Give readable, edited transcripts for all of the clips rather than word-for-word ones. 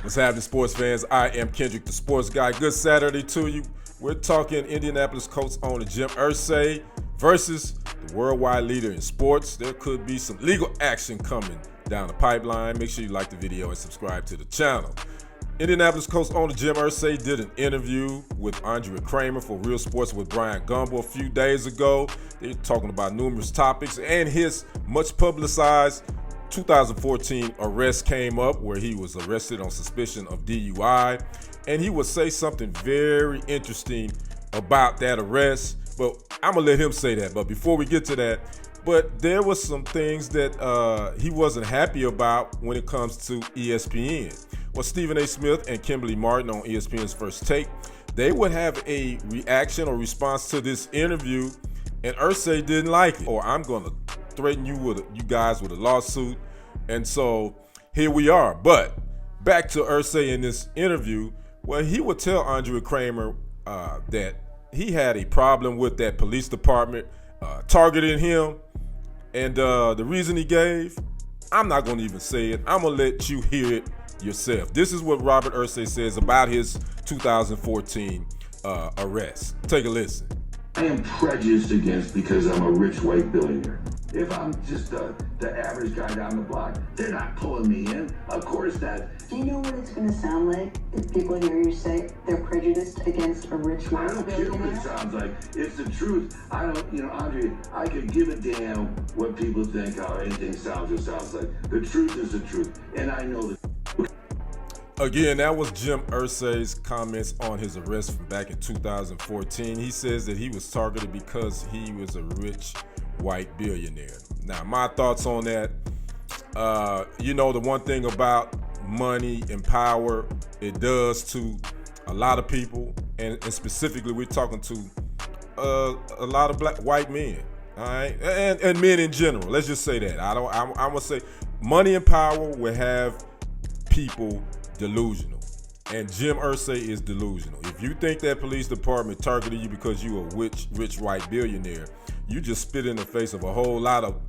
What's happening, sports fans? I am Kendrick, the sports guy. Good Saturday to you. We're talking Indianapolis Colts owner Jim Irsay versus the worldwide leader in sports. There could be some legal action coming down the pipeline. Make sure you like the video and subscribe to the channel. Indianapolis Colts owner Jim Irsay did an interview with Andre Kramer for Real Sports with Brian Gumbel a few days ago. They're talking about numerous topics, and his much publicized 2014 arrest came up, where he was arrested on suspicion of DUI, and he would say something very interesting about that arrest, but I'm gonna let him say that. But before we get to that, there was some things that he wasn't happy about when it comes to ESPN. Well, Stephen A. Smith and Kimberly Martin on ESPN's First Take, they would have a reaction or response to this interview, and Irsay didn't like it. Or I'm gonna threaten you guys with a lawsuit. And so here we are. But back to Irsay in this interview, well, he would tell Andre Kramer that he had a problem with that police department targeting him. And the reason he gave, I'm not going to even say it. I'm going to let you hear it yourself. This is what Robert Irsay says about his 2014 arrest. Take a listen. I am prejudiced against because I'm a rich white billionaire. If I'm just the average guy down the block, they're not pulling me in. Of course not. Do you know what it's going to sound like if people hear you say they're prejudiced against a rich white billionaire? I don't care what it sounds like. It's the truth. I don't, Andre, I could give a damn what people think, how anything sounds or sounds like. The truth is the truth, and I know that. Again, that was Jim Irsay's comments on his arrest from back in 2014. He says that he was targeted because he was a rich white billionaire. Now, my thoughts on that, the one thing about money and power, it does to a lot of people, and specifically we're talking to a lot of white men, all right, and men in general. Let's just say that. I'm gonna say money and power will have people delusional, and Jim Irsay is delusional. If you think that police department targeted you because you a rich white billionaire, you just spit in the face of a whole lot of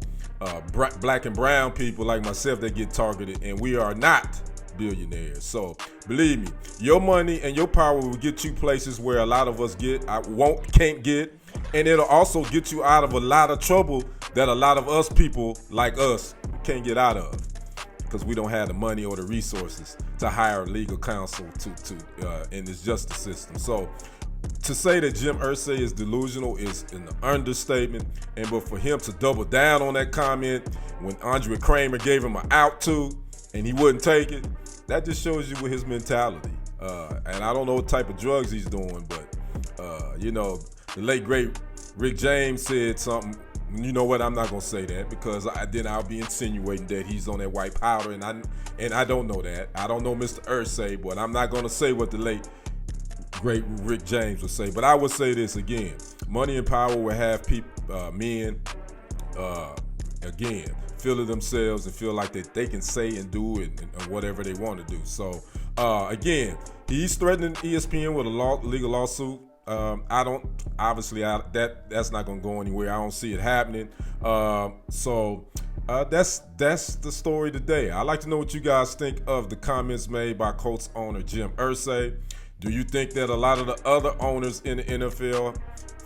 black and brown people like myself that get targeted, and we are not billionaires. So believe me, your money and your power will get you places where a lot of us can't get, and it'll also get you out of a lot of trouble that a lot of us people like us can't get out of, because we don't have the money or the resources to hire legal counsel in this justice system. So to say that Jim Irsay is delusional is an understatement, but for him to double down on that comment when Andre Kramer gave him an out to and he wouldn't take it, that just shows you with his mentality. And I don't know what type of drugs he's doing, but the late great Rick James said something. You know what? I'm not gonna say that, because then I'll be insinuating that he's on that white powder, and I don't know that. I don't know Mr. Irsay, but I'm not gonna say what the late great Rick James would say. But I would say this again: money and power will have men again feel of themselves and feel like that they can say and do and whatever they want to do. So again, he's threatening ESPN with a legal lawsuit. That's not gonna go anywhere. I don't see it happening. So that's the story today. I'd like to know what you guys think of the comments made by Colts owner Jim Irsay. Do you think that a lot of the other owners in the NFL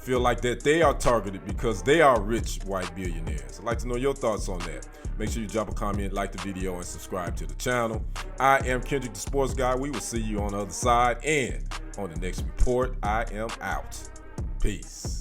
feel like that they are targeted because they are rich white billionaires? I'd like to know your thoughts on that. Make sure you drop a comment, like the video, and subscribe to the channel. I am Kendrick, the sports guy. We will see you on the other side, and on the next report. I am out. Peace.